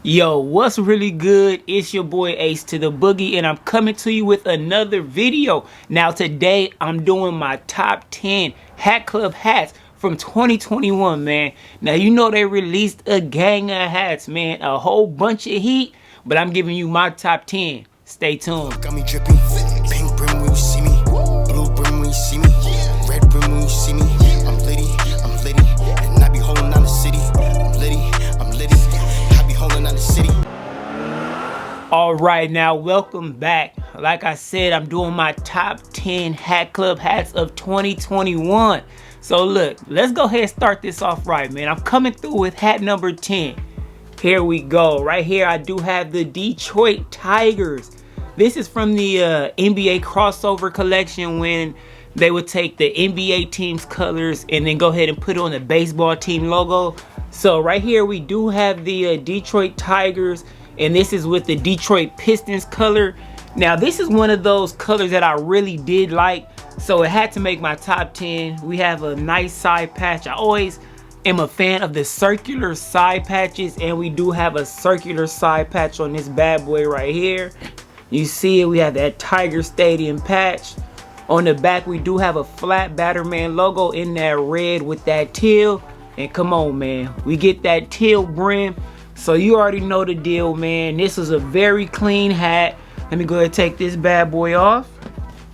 Yo, what's really good? It's your boy Ace to the Boogie, and I'm coming to you with another video. Now today I'm doing my top 10 Hat Club hats from 2021, man. Now you know they released a gang of hats, man, a whole bunch of heat, but I'm giving you my top 10. Stay tuned. Got me dripping, pink brim when you see me, blue brim when you see me, red brim when you see me. I'm litty, and I be holding down the city. I'm litty, I be holding down the city. All right, now welcome back. Like I said, I'm doing my top 10 Hat Club hats of 2021. So look, let's go ahead and start this off right, man. I'm coming through with hat number 10. Here we go. Right here, I do have the Detroit Tigers. This is from the NBA crossover collection when they would take the NBA team's colors and then go ahead and put on the baseball team logo. So right here, we do have the Detroit Tigers, and this is with the Detroit Pistons color. Now, this is one of those colors that I really did like, so it had to make my top 10. We have a nice side patch. I always am a fan of the circular side patches, and we do have a circular side patch on this bad boy right here. You see it, we have that Tiger Stadium patch. On the back, we do have a flat Batterman logo in that red with that teal. And come on, man, we get that teal brim. So you already know the deal, man. This is a very clean hat. Let me go ahead and take this bad boy off.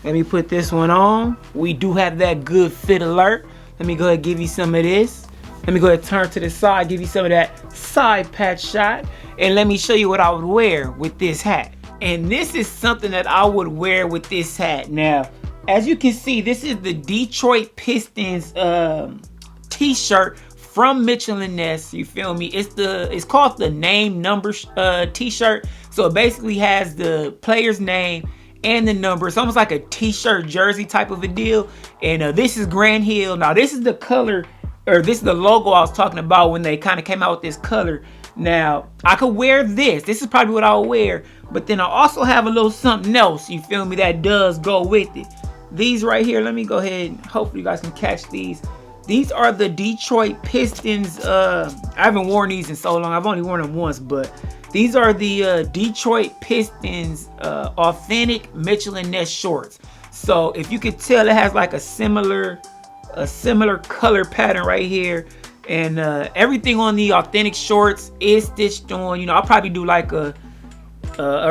Let me put this one on. We do have that good fit alert. Let me go ahead and give you some of this. Let me go ahead and turn to the side, give you some of that side patch shot. And let me show you what I would wear with this hat. And this is something that I would wear with this hat. Now, as you can see, this is the Detroit Pistons t-shirt from Mitchell & Ness. You feel me? It's called the name number t-shirt. So it basically has the player's name and the number. It's almost like a t-shirt jersey type of a deal. And this is Grand Hill. Now this is the color, or this is the logo I was talking about when they kind of came out with this color. Now, I could wear this. This is probably what I'll wear. But then I also have a little something else, you feel me, that does go with it. These right here, let me go ahead and hopefully you guys can catch these. These are the Detroit Pistons. I haven't worn these in so long. I've only worn them once, but these are the Detroit Pistons authentic Mitchell & Ness shorts. So if you could tell, it has like a similar color pattern right here. And everything on the authentic shorts is stitched on. You know, I'll probably do like a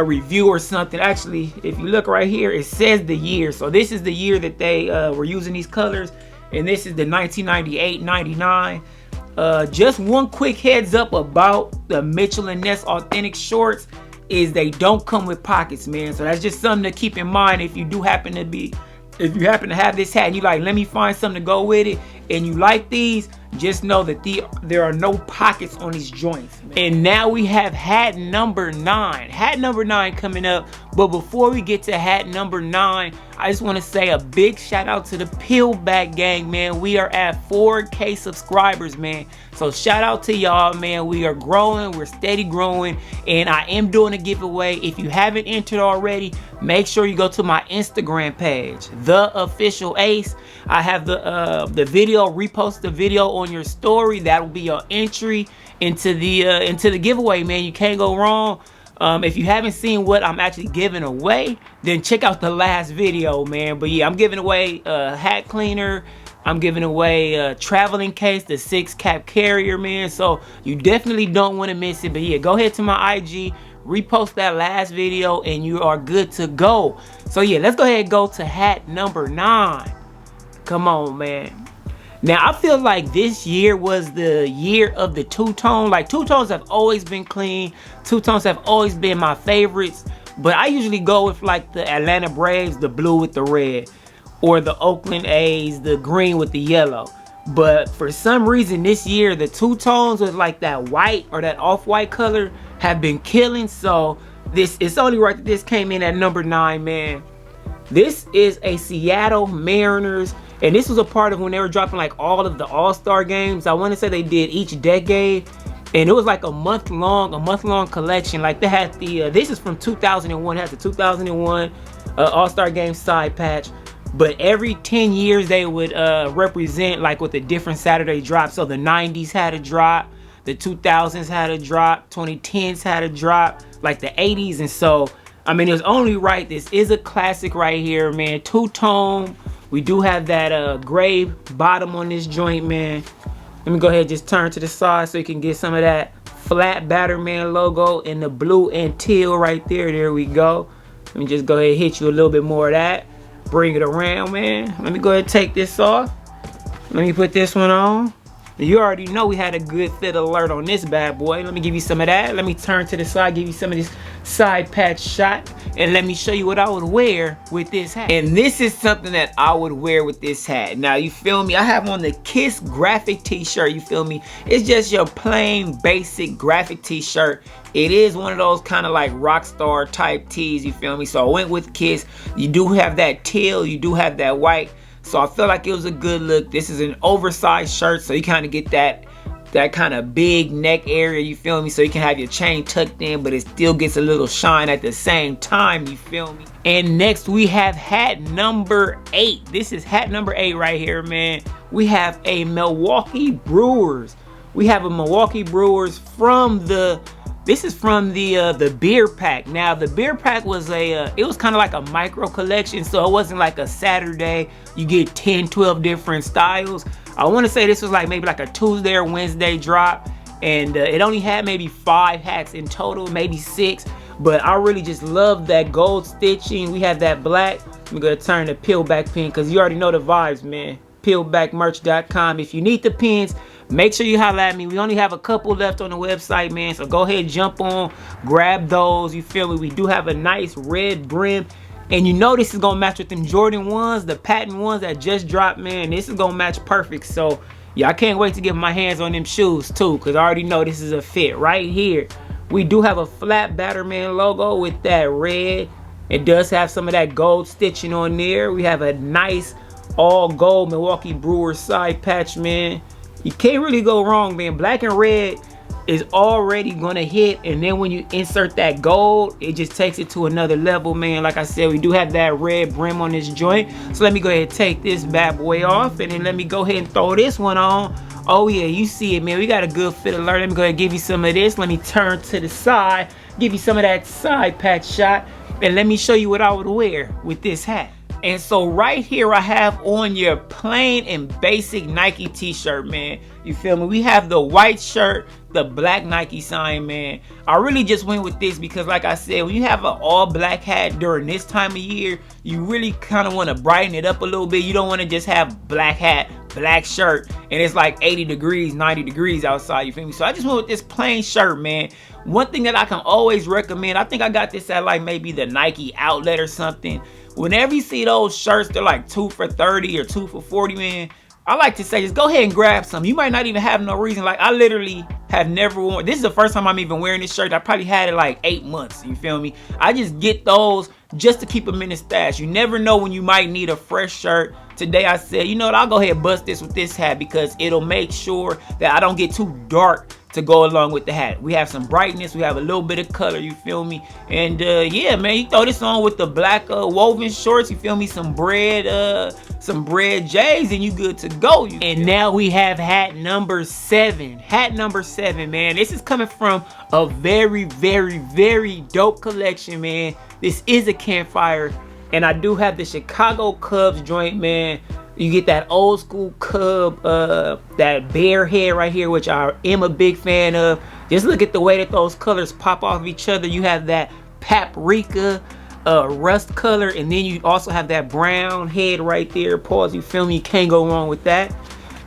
review or something. Actually, if you look right here, it says the year. So this is the year that they were using these colors. And this is the 1998-99. Just one quick heads up about the Mitchell & Ness authentic shorts is they don't come with pockets, man. So that's just something to keep in mind if you do happen to have this hat and you like, let me find something to go with it, and you like these, just know that there are no pockets on these joints. And now we have hat number 9. Hat number 9 coming up. But before we get to hat number 9, I just want to say a big shout out to the Peelback gang, man. We are at 4K subscribers, man. So shout out to y'all, man. We are growing. We're steady growing. And I am doing a giveaway. If you haven't entered already, make sure you go to my Instagram page, The Official Ace. I have the video, repost the video on your story. That will be your entry into the giveaway, man. You can't go wrong. If you haven't seen what I'm actually giving away, then check out the last video, man. But yeah, I'm giving away a hat cleaner. I'm giving away a traveling case, the 6-cap carrier, man. So you definitely don't want to miss it. But yeah, go ahead to my IG, repost that last video, and you are good to go. So yeah, let's go ahead and go to hat number 9. Come on, man. Now, I feel like this year was the year of the two-tone. Like, two-tones have always been clean. Two-tones have always been my favorites. But I usually go with, like, the Atlanta Braves, the blue with the red. Or the Oakland A's, the green with the yellow. But for some reason, this year, the two-tones with, like, that white or that off-white color have been killing. So, it's only right that this came in at number 9, man. This is a Seattle Mariners. And this was a part of when they were dropping like all of the All-Star games. I want to say they did each decade. And it was like a month long collection. Like they had the, this is from 2001. It has the 2001 All-Star game side patch. But every 10 years they would represent like with a different Saturday drop. So the 90s had a drop. The 2000s had a drop, 2010s had a drop, like the 80s. And so, I mean, it was only right. This is a classic right here, man. Two-tone. We do have that gray bottom on this joint, man. Let me go ahead and just turn to the side so you can get some of that flat Batterman logo in the blue and teal right there. There we go. Let me just go ahead and hit you a little bit more of that. Bring it around, man. Let me go ahead and take this off. Let me put this one on. You already know we had a good fit alert on this bad boy. Let me give you some of that. Let me turn to the side, give you some of this side patch shot, and let me show you what I would wear with this hat. And this is something that I would wear with this hat. Now, you feel me? I have on the Kiss graphic t-shirt, you feel me? It's just your plain basic graphic t-shirt. It is one of those kind of like rock star type tees, you feel me? So I went with Kiss. You do have that teal, you do have that white. So I feel like it was a good look. This is an oversized shirt, so you kind of get that kind of big neck area, you feel me? So you can have your chain tucked in, but it still gets a little shine at the same time, you feel me? And next we have hat number 8. This is hat number 8 right here, man. We have a Milwaukee Brewers. We have a Milwaukee Brewers from the... This is from the beer pack. Now the beer pack was it was kind of like a micro collection, so it wasn't like a Saturday you get 10, 12 different styles. I want to say this was like maybe like a Tuesday or Wednesday drop, and it only had maybe 5 hats in total, maybe 6. But I really just love that gold stitching. We have that black. I'm gonna turn the peel back pin because you already know the vibes, man. Peelbackmerch.com. If you need the pins, make sure you holler at me. We only have a couple left on the website, man. So go ahead, jump on, grab those. You feel me? We do have a nice red brim. And you know this is going to match with them Jordan ones, the patent ones that just dropped, man. This is going to match perfect. So, yeah, I can't wait to get my hands on them shoes, too. Because I already know this is a fit right here. We do have a flat Batterman logo with that red. It does have some of that gold stitching on there. We have a nice all gold Milwaukee Brewers side patch, man. You can't really go wrong, man. Black and red is already gonna hit, and then when you insert that gold, it just takes it to another level, man. Like I said, we do have that red brim on this joint. So let me go ahead and take this bad boy off, and then let me go ahead and throw this one on. Oh yeah, you see it, man. We got a good fit alert. Let me go ahead and give you some of this. Let me turn to the side, give you some of that side patch shot, and let me show you what I would wear with this hat. And so right here I have on your plain and basic Nike t-shirt, man. You feel me? We have the white shirt, the black Nike sign, man. I really just went with this because, like I said, when you have an all black hat during this time of year, you really kind of want to brighten it up a little bit. You don't want to just have black hat, black shirt, and it's like 80 degrees, 90 degrees outside, you feel me? So I just went with this plain shirt, man. One thing that I can always recommend, I think I got this at like maybe the Nike outlet or something. Whenever you see those shirts, they're like 2 for $30 or 2 for $40, man. I like to say, just go ahead and grab some. You might not even have no reason. Like, I literally have never worn, this is the first time I'm even wearing this shirt. I probably had it like 8 months, you feel me? I just get those just to keep them in the stash. You never know when you might need a fresh shirt. Today I said, you know what, I'll go ahead and bust this with this hat because it'll make sure that I don't get too dark to go along with the hat. We have some brightness, we have a little bit of color, you feel me? And yeah, man, you throw this on with the black woven shorts, you feel me? Some bread J's, and you good to go. And now we have hat number 7. Hat number 7, man. This is coming from a very, very, very dope collection, man. This is a Campfire, and I do have the Chicago Cubs joint, man. You get that old school Cub, that bear head right here, which I am a big fan of. Just look at the way that those colors pop off of each other. You have that paprika, rust color, and then you also have that brown head right there. Pause, you feel me? You can't go wrong with that.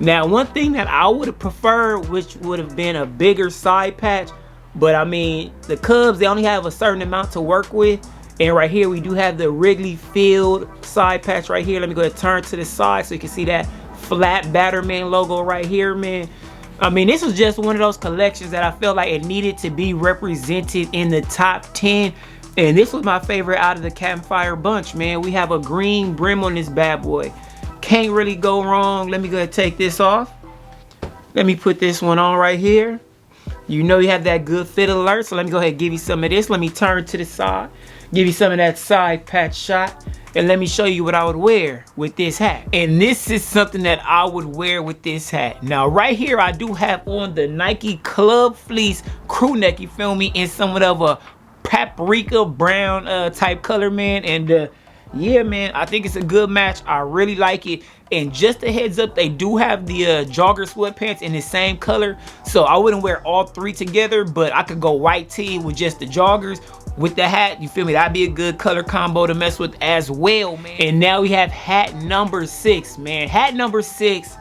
Now, one thing that I would have preferred, which would have been a bigger side patch, but I mean, the Cubs, they only have a certain amount to work with. And right here, we do have the Wrigley Field side patch right here. Let me go ahead and turn to the side so you can see that flat Batterman logo right here, man. I mean, this was just one of those collections that I felt like it needed to be represented in the top 10. And this was my favorite out of the Campfire bunch, man. We have a green brim on this bad boy. Can't really go wrong. Let me go ahead and take this off. Let me put this one on right here. You know you have that good fit alert. So let me go ahead and give you some of this. Let me turn to the side, give you some of that side patch shot, and let me show you what I would wear with this hat. And this is something that I would wear with this hat. Now right here, I do have on the Nike Club Fleece crew neck, you feel me, in somewhat of a paprika brown type color, man. And yeah, man, I think it's a good match. I really like it. And just a heads up, they do have the jogger sweatpants in the same color. So I wouldn't wear all three together, but I could go white tee with just the joggers with the hat. You feel me? That'd be a good color combo to mess with as well, man. And now we have hat number 6, man. Hat number 6,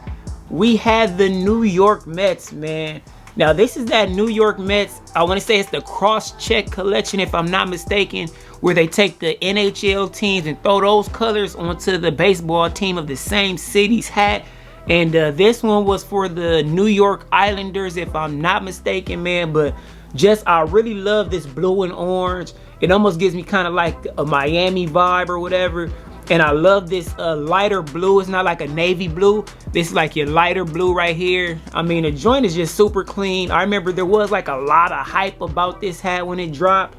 we have the New York Mets, man. Now this is that New York Mets, I want to say it's the cross-check collection if I'm not mistaken, where they take the NHL teams and throw those colors onto the baseball team of the same city's hat. And this one was for the New York Islanders if I'm not mistaken, man. But just, I really love this blue and orange. It almost gives me kind of like a Miami vibe or whatever. And I love this lighter blue. It's not like a navy blue. This is like your lighter blue right here. I mean, the joint is just super clean. I remember there was like a lot of hype about this hat when it dropped.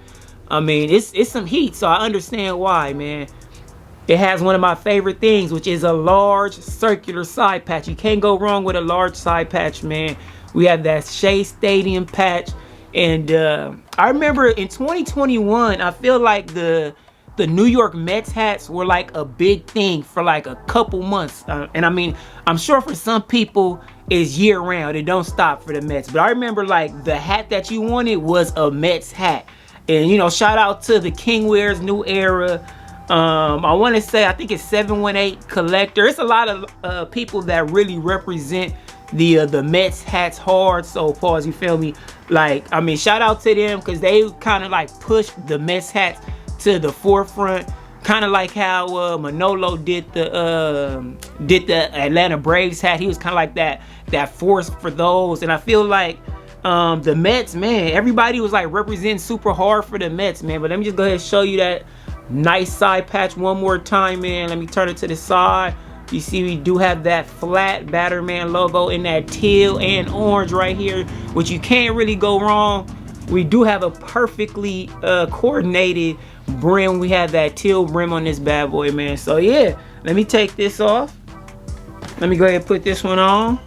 I mean, it's some heat, so I understand why, man. It has one of my favorite things, which is a large circular side patch. You can't go wrong with a large side patch, man. We have that Shea Stadium patch. And I remember in 2021, I feel like the New York Mets hats were like a big thing for like a couple months. And I mean, I'm sure for some people it's year round. It don't stop for the Mets. But I remember like the hat that you wanted was a Mets hat. And you know, shout out to the King Wears New Era. I want to say, I think it's 718 Collector. It's a lot of people that really represent the Mets hats hard. So pause, you feel me? Like, I mean, shout out to them because they kind of like pushed the Mets hats to the forefront, kind of like how Manolo did the Atlanta Braves hat. He was kind of like that force for those. And I feel like the Mets, man, everybody was like representing super hard for the Mets, man. But let me just go ahead and show you that nice side patch one more time, man. Let me turn it to the side. You see we do have that flat Batterman logo in that teal and orange right here, which you can't really go wrong. We do have a perfectly coordinated brim. We have that teal brim on this bad boy, man. So yeah, let me take this off. Let me go ahead and put this one on.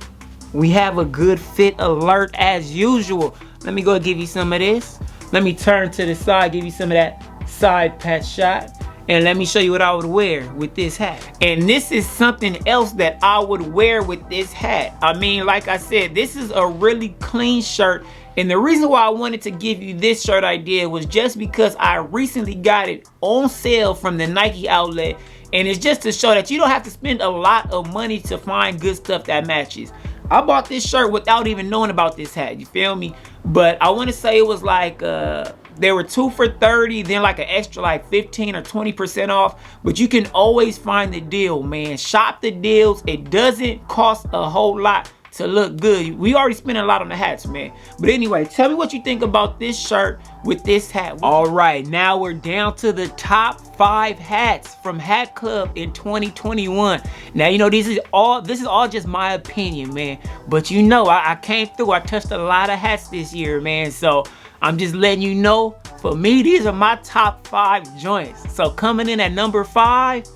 We have a good fit alert as usual. Let me go give you some of this. Let me turn to the side, give you some of that side patch shot. And let me show you what I would wear with this hat. And this is something else that I would wear with this hat. I mean, like I said, this is a really clean shirt. And the reason why I wanted to give you this shirt idea was just because I recently got it on sale from the Nike outlet. And it's just to show that you don't have to spend a lot of money to find good stuff that matches. I bought this shirt without even knowing about this hat, you feel me? But I want to say it was like, they were 2 for $30, then like an extra like 15 or 20% off. But you can always find the deal, man. Shop the deals. It doesn't cost a whole lot to look good. We already spent a lot on the hats, man. But anyway, tell me what you think about this shirt with this hat. All right, now we're down to the top 5 hats from Hat Club in 2021. Now, you know, this is all just my opinion, man. But you know, I came through. I touched a lot of hats this year, man. So I'm just letting you know, for me, these are my top 5 joints. So coming in at number 5,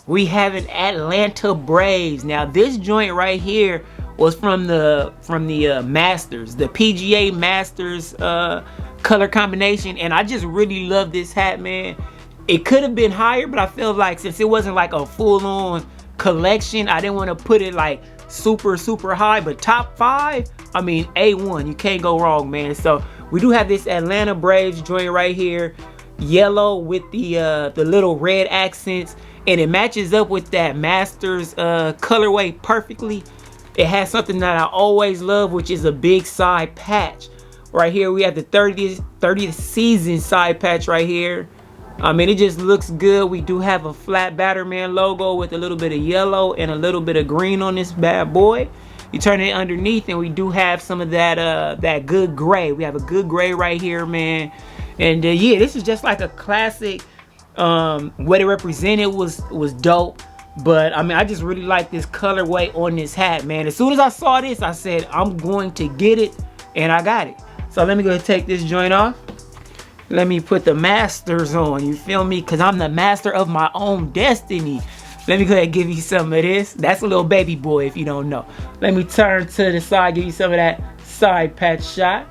we have an Atlanta Braves. Now this joint right here was from the Masters, the PGA Masters color combination, and I just really love this hat, man. It could have been higher, but I feel like since it wasn't like a full-on collection, I didn't want to put it like super high. But top 5, I mean, A1, you can't go wrong, man. So we do have this Atlanta Braves joint right here, yellow with the little red accents, and it matches up with that Masters colorway perfectly. It has something that I always love, which is a big side patch. Right here we have the 30th season side patch right here. I mean, it just looks good. We do have a flat Batterman logo with a little bit of yellow and a little bit of green on this bad boy. You turn it underneath and we do have some of that good gray. We have a good gray right here, man. And yeah, this is just like a classic. What it represented was dope. But I mean, I just really like this colorway on this hat, man. As soon as I saw this, I said, I'm going to get it and I got it. So let me go ahead and take this joint off. Let me put the masters on, you feel me? Cause I'm the master of my own destiny. Let me go ahead and give you some of this. That's a little baby boy if you don't know. Let me turn to the side, give you some of that side patch shot.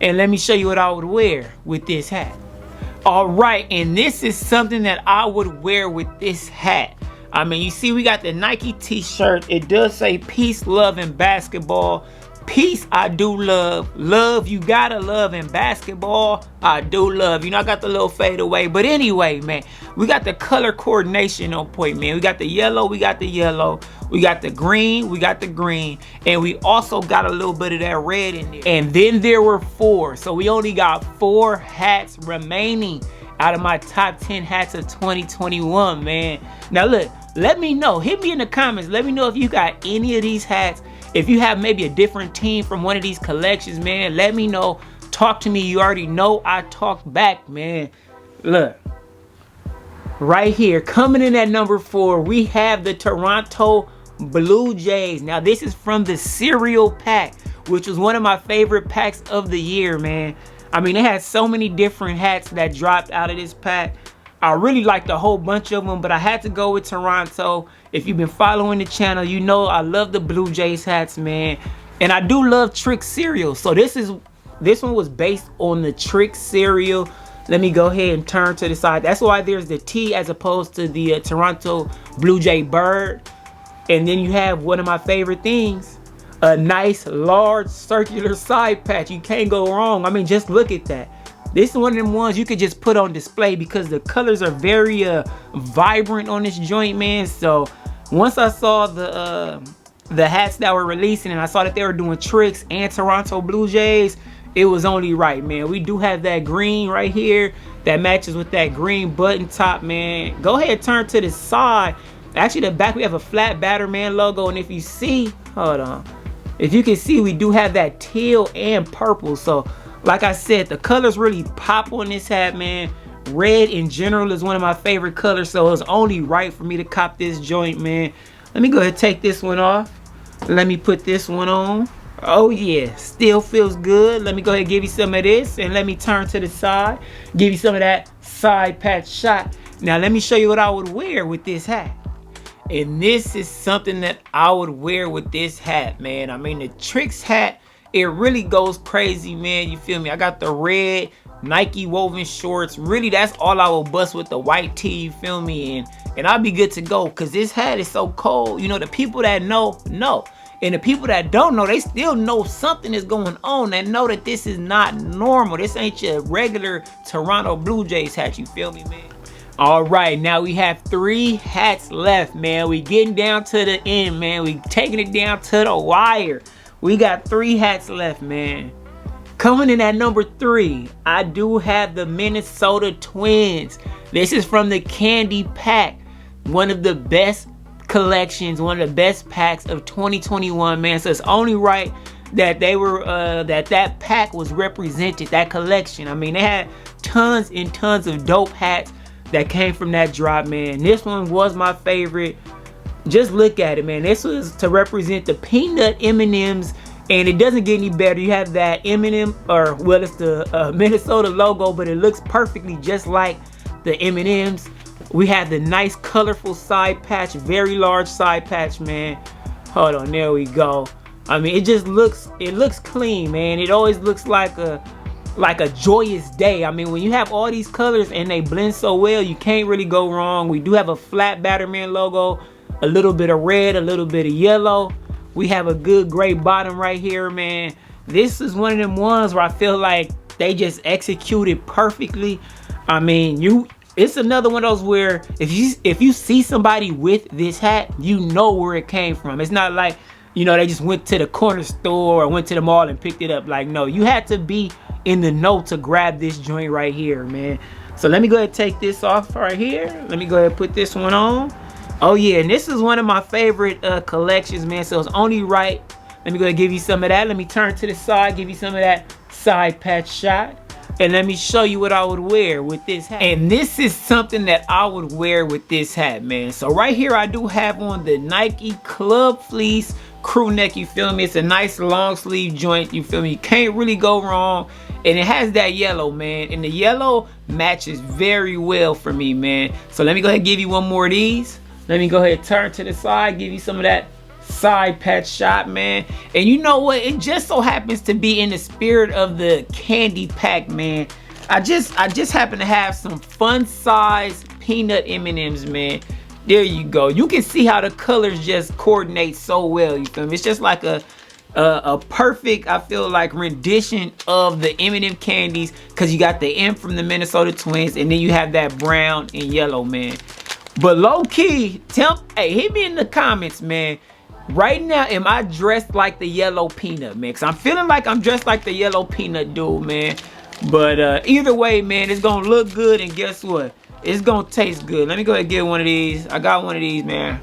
And let me show you what I would wear with this hat. All right, and this is something that I would wear with this hat. I mean, you see we got the Nike t-shirt. It does say peace, love, and basketball. Peace, I do love. Love, you gotta love. In basketball, I do love. You know, I got the little fade away. But anyway, man, we got the color coordination on point, man. We got the yellow, we got the yellow. We got the green, we got the green. And we also got a little bit of that red in there. And then there were 4. So we only got 4 hats remaining out of my top 10 hats of 2021, man. Now look, let me know. Hit me in the comments. Let me know if you got any of these hats. If you have maybe a different team from one of these collections, man, let me know. Talk to me. You already know I talk back, man. Look, right here, coming in at number 4, we have the Toronto Blue Jays. Now, this is from the cereal pack, which was one of my favorite packs of the year, man. I mean, it had so many different hats that dropped out of this pack. I really liked a whole bunch of them, but I had to go with Toronto. If you've been following the channel, you know I love the Blue Jays hats, man. And I do love Trick cereal. So this one was based on the Trick cereal. Let me go ahead and turn to the side. That's why there's the T as opposed to the Toronto Blue Jay bird. And then you have one of my favorite things, a nice large circular side patch. You can't go wrong. I mean, just look at that. This is one of them ones you could just put on display because the colors are very vibrant on this joint, man. So once I saw the hats that were releasing and I saw that they were doing Tricks and Toronto Blue Jays, it was only right, man. We do have that green right here that matches with that green button top, man. Go ahead, turn to the side. Actually, the back, we have a flat Batterman logo. And if you see, hold on. If you can see, we do have that teal and purple. So like I said, the colors really pop on this hat, man. Red in general is one of my favorite colors, so it was only right for me to cop this joint, man. Let me go ahead and take this one off. Let me put this one on. Oh yeah, still feels good. Let me go ahead and give you some of this, and let me turn to the side, give you some of that side patch shot. Now let me show you what I would wear with this hat. And this is something that I would wear with this hat, man. I mean, the Tricks hat, it really goes crazy, man. You feel me? I got the red Nike woven shorts. Really, that's all I will bust with the white tee, you feel me? And I'll be good to go because this hat is so cold. You know, the people that know. And the people that don't know, they still know something is going on. They know that this is not normal. This ain't your regular Toronto Blue Jays hat, you feel me, man? All right, now we have 3 hats left, man. We getting down to the end, man. We taking it down to the wire. We got 3 hats left, man. Coming in at number 3, I do have the Minnesota Twins. This is from the Candy Pack. One of the best collections, one of the best packs of 2021, man. So it's only right that they were, that pack was represented, that collection. I mean, they had tons and tons of dope hats that came from that drop, man. This one was my favorite. Just look at it, man. This was to represent the peanut M&Ms, and it doesn't get any better. You have that M&M, or well, it's the Minnesota logo, but it looks perfectly just like the M&Ms. We have the nice colorful side patch, very large side patch, man. Hold on, there we go. I mean, it looks clean, man. It always looks like a joyous day. I mean, when you have all these colors and they blend so well, you can't really go wrong. We do have a flat Batterman logo, a little bit of red, a little bit of yellow. We have a good gray bottom right here, man. This is one of them ones where I feel like they just executed perfectly. I mean, it's another one of those where if you see somebody with this hat, you know where it came from. It's not like, you know, they just went to the corner store or went to the mall and picked it up. Like, no, you had to be in the know to grab this joint right here, man. So let me go ahead and take this off right here. Let me go ahead and put this one on. Oh yeah, and this is one of my favorite collections, man. So it's only right. Let me go ahead and give you some of that. Let me turn to the side, give you some of that side patch shot. And let me show you what I would wear with this hat. And this is something that I would wear with this hat, man. So right here, I do have on the Nike Club Fleece crew neck, you feel me? It's a nice long sleeve joint, you feel me? You can't really go wrong. And it has that yellow, man. And the yellow matches very well for me, man. So let me go ahead and give you one more of these. Let me go ahead and turn to the side, give you some of that side patch shot, man. And you know what? It just so happens to be in the spirit of the candy pack, man. I just happen to have some fun size peanut M&Ms, man. There you go. You can see how the colors just coordinate so well, you feel me? It's just like a perfect, I feel like, rendition of the M&M candies, because you got the M from the Minnesota Twins, and then you have that brown and yellow, man. But low key, hey, hit me in the comments, man. Right now, am I dressed like the yellow peanut, man? Because I'm feeling like I'm dressed like the yellow peanut dude, man. But either way, man, it's gonna look good, and guess what? It's gonna taste good. Let me go ahead and get one of these. I got one of these, man.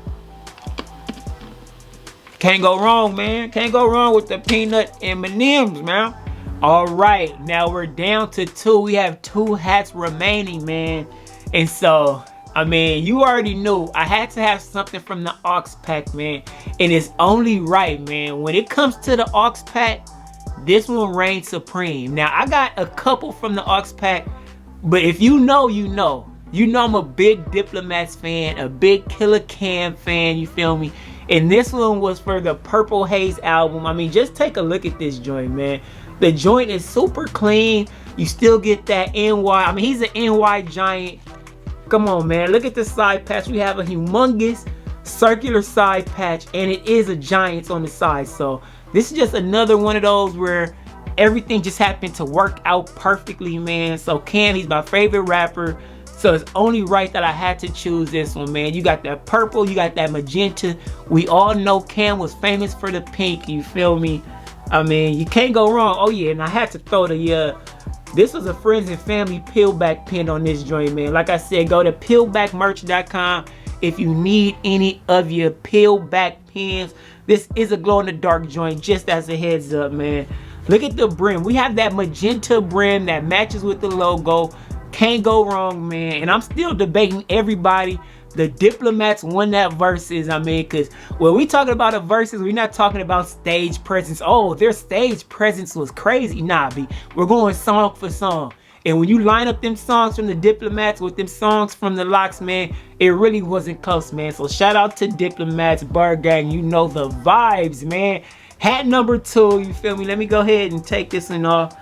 Can't go wrong, man. Can't go wrong with the peanut M&Ms, man. All right, now we're down to 2. We have 2 hats remaining, man. And so, I mean, you already knew I had to have something from the Aux Pack, man. And it's only right, man. When it comes to the Aux Pack, this one reigns supreme. Now, I got a couple from the Aux Pack, but if you know, you know. You know I'm a big Diplomats fan, a big Killer Cam fan, you feel me? And this one was for the Purple Haze album. I mean, just take a look at this joint, man. The joint is super clean. You still get that NY. I mean, he's an NY giant. Come on, man. Look at the side patch. We have a humongous circular side patch, and it is a Giants on the side. So this is just another one of those where everything just happened to work out perfectly, man. So Cam, he's my favorite rapper. So it's only right that I had to choose this one, man. You got that purple, you got that magenta. We all know Cam was famous for the pink, you feel me? I mean, you can't go wrong. Oh yeah, and I had to throw the, this was a friends and family peel back pin on this joint, man. Like I said, go to peelbackmerch.com if you need any of your peel back pins. This is a glow in the dark joint, just as a heads up, man. Look at the brim. We have that magenta brim that matches with the logo. Can't go wrong, man. And I'm still debating everybody. The Diplomats won that versus. I mean, because when we talking about a versus, we're not talking about stage presence. Oh, their stage presence was crazy. Nah, B. We're going song for song. And when you line up them songs from the Diplomats with them songs from the Locks, man, it really wasn't close, man. So shout out to Diplomats, Bird Gang. You know the vibes, man. Hat number 2, you feel me? Let me go ahead and take this one off.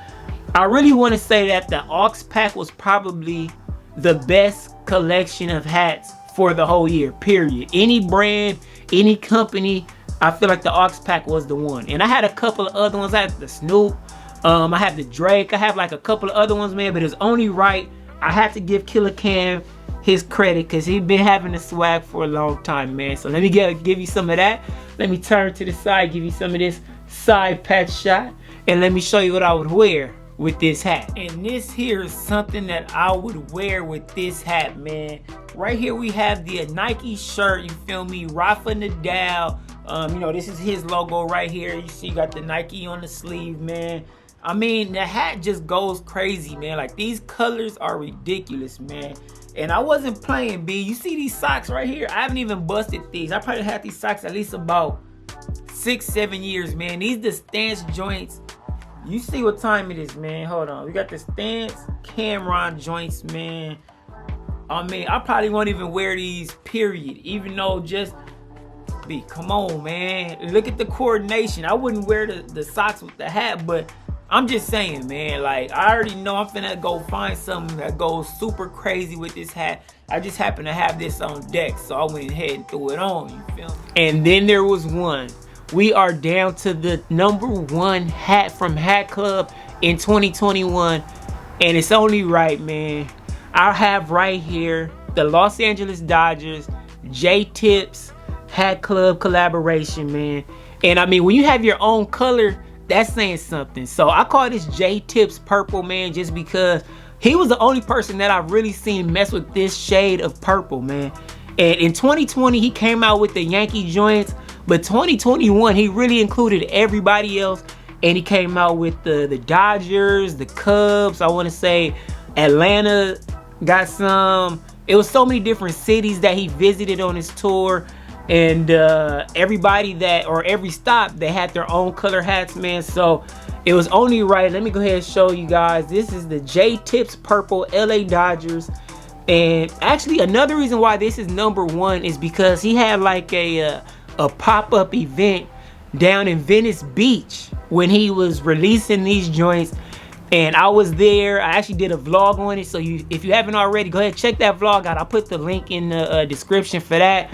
I really want to say that the Aux Pack was probably the best collection of hats for the whole year, period. Any brand, any company, I feel like the Aux Pack was the one. And I had a couple of other ones. I had the Snoop, I have the Drake, I have like a couple of other ones, man, but it's only right. I had to give Killer Cam his credit because he's been having the swag for a long time, man. So let me give you some of that. Let me turn to the side, give you some of this side patch shot, and let me show you what I would wear with this hat. And this here is something that I would wear with this hat, man. Right here we have the Nike shirt, you feel me? Rafa Nadal. You know, this is his logo right here. You see, you got the Nike on the sleeve, man. I mean, the hat just goes crazy, man. Like, these colors are ridiculous, man. And I wasn't playing, B. You see these socks right here? I haven't even busted these. I probably had these socks at least about 6-7 years, man. These the stance joints. You see what time it is, man. Hold on. We got the stance Cameron joints, man. I mean, I probably won't even wear these, period. Even though just, B, come on, man. Look at the coordination. I wouldn't wear the socks with the hat, but I'm just saying, man. Like, I already know I'm finna go find something that goes super crazy with this hat. I just happen to have this on deck, so I went ahead and threw it on, you feel me? And then there was one. We are down to the number 1 hat from Hat Club in 2021. And it's only right, man. I have right here the Los Angeles Dodgers J-Tips Hat Club collaboration, man. And I mean, when you have your own color, that's saying something. So I call this J-Tips purple, man, just because he was the only person that I've really seen mess with this shade of purple, man. And in 2020, he came out with the Yankee joints. But 2021, he really included everybody else. And he came out with the Dodgers, the Cubs. I want to say Atlanta got some. It was so many different cities that he visited on his tour. And everybody that, or every stop, they had their own color hats, man. So it was only right. Let me go ahead and show you guys. This is the J-Tips purple LA Dodgers. And actually another reason why this is number one is because he had like a pop-up event down in Venice Beach when he was releasing these joints. And I was there. I actually did a vlog on it. So if you haven't already, go ahead and check that vlog out. I'll put the link in the description for that.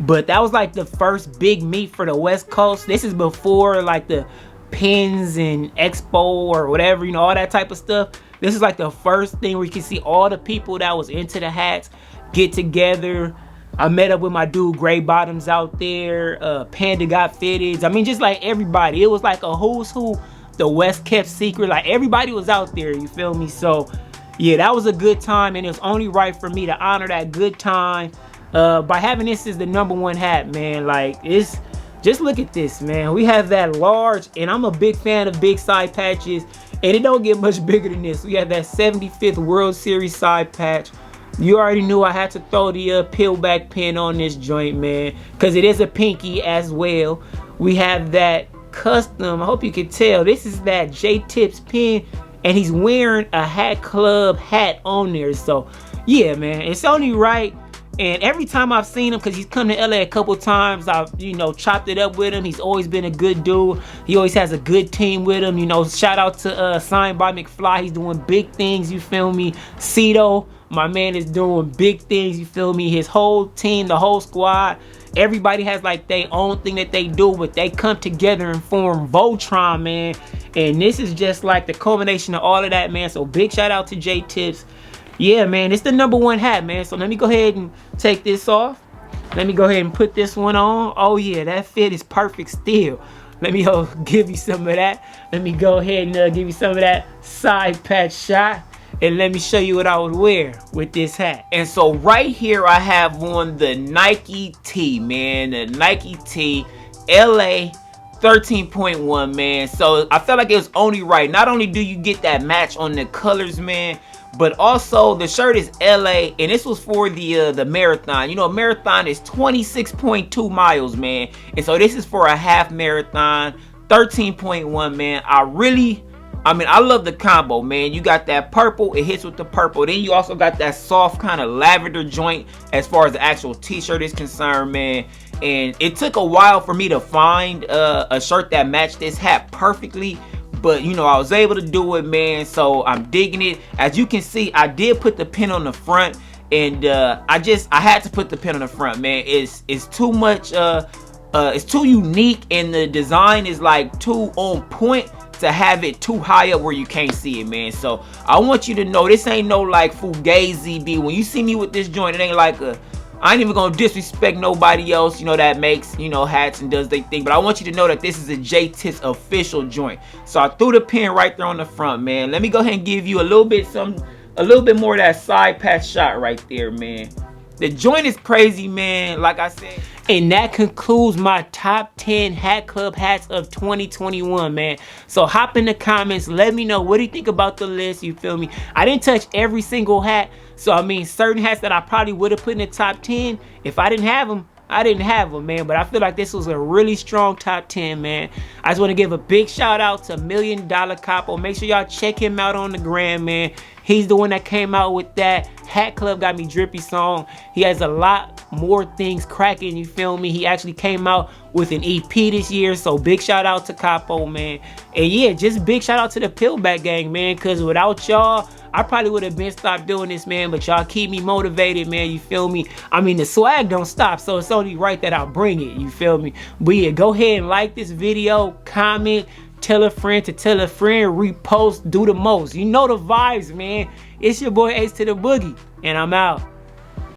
But that was like the first big meet for the West Coast. This is before like the Pins and Expo or whatever, you know, all that type of stuff. This is like the first thing where you can see all the people that was into the hats get together. I met up with my dude Gray Bottoms out there. Panda got fitted. I mean, just like everybody. It was like a who's who the West kept secret. Like everybody was out there, you feel me? So yeah, that was a good time, and it was only right for me to honor that good time by having this as the number one hat, man. Like, it's just, look at this, man. We have that large, and I'm a big fan of big side patches, and it don't get much bigger than this. We have that 75th World Series side patch. You already knew I had to throw the peel back pin on this joint, man, because it is a pinky as well. We have that custom, I hope you can tell, this is that J-Tips pin, and he's wearing a Hat Club hat on there. So yeah, man, it's only right. And every time I've seen him, because he's come to LA a couple times, I've, you know, chopped it up with him. He's always been a good dude. He always has a good team with him. You know, shout out to Signed by McFly. He's doing big things, you feel me? Cito, my man, is doing big things, you feel me? His whole team, the whole squad, everybody has like their own thing that they do, but they come together and form Voltron, man. And this is just like the culmination of all of that, man. So big shout out to J-Tips. Yeah, man, it's the number one hat, man. So let me go ahead and take this off. Let me go ahead and put this one on. Oh yeah, that fit is perfect still. Let me give you some of that. Let me go ahead and give you some of that side patch shot. And let me show you what I would wear with this hat. And so right here I have on the Nike T, man. The Nike T LA 13.1, man. So I felt like it was only right. Not only do you get that match on the colors, man, but also the shirt is LA, and this was for the marathon. You know, a marathon is 26.2 miles, man. And so this is for a half marathon, 13.1, man. I love the combo, man. You got that purple, it hits with the purple. Then you also got that soft kind of lavender joint as far as the actual t-shirt is concerned, man. And it took a while for me to find a shirt that matched this hat perfectly. But, you know, I was able to do it, man. So I'm digging it. As you can see, I did put the pin on the front. And I had to put the pin on the front, man. It's too much, it's too unique. And the design is like too on point to have it too high up where you can't see it, man. So I want you to know this ain't no like Fugazi B. When you see me with this joint, it ain't like I ain't even gonna disrespect nobody else, you know, that makes, you know, hats and does they thing. But I want you to know that this is a J-Tips official joint. So I threw the pin right there on the front, man. Let me go ahead and give you a little bit more of that side patch shot right there, man. The joint is crazy, man, like I said. And that concludes my top 10 Hat Club hats of 2021, man. So hop in the comments, let me know, what do you think about the list, you feel me? I didn't touch every single hat. So, I mean, certain hats that I probably would have put in the top 10, if I didn't have them, I didn't have them, man. But I feel like this was a really strong top 10, man. I just want to give a big shout out to $1 Million Capo. Make sure y'all check him out on the gram, man. He's the one that came out with that Hat Club Got Me Drippy song. He has a lot more things cracking, you feel me? He actually came out with an EP this year, so big shout out to Capo, man. And yeah, just big shout out to the Pillback gang, man, because without y'all, I probably would have been stopped doing this, man, but y'all keep me motivated, man, you feel me? I mean, the swag don't stop, so it's only right that I bring it, you feel me? But yeah, go ahead and like this video, comment, tell a friend to tell a friend, repost, do the most. You know the vibes, man. It's your boy Ace to the Boogie, and I'm out.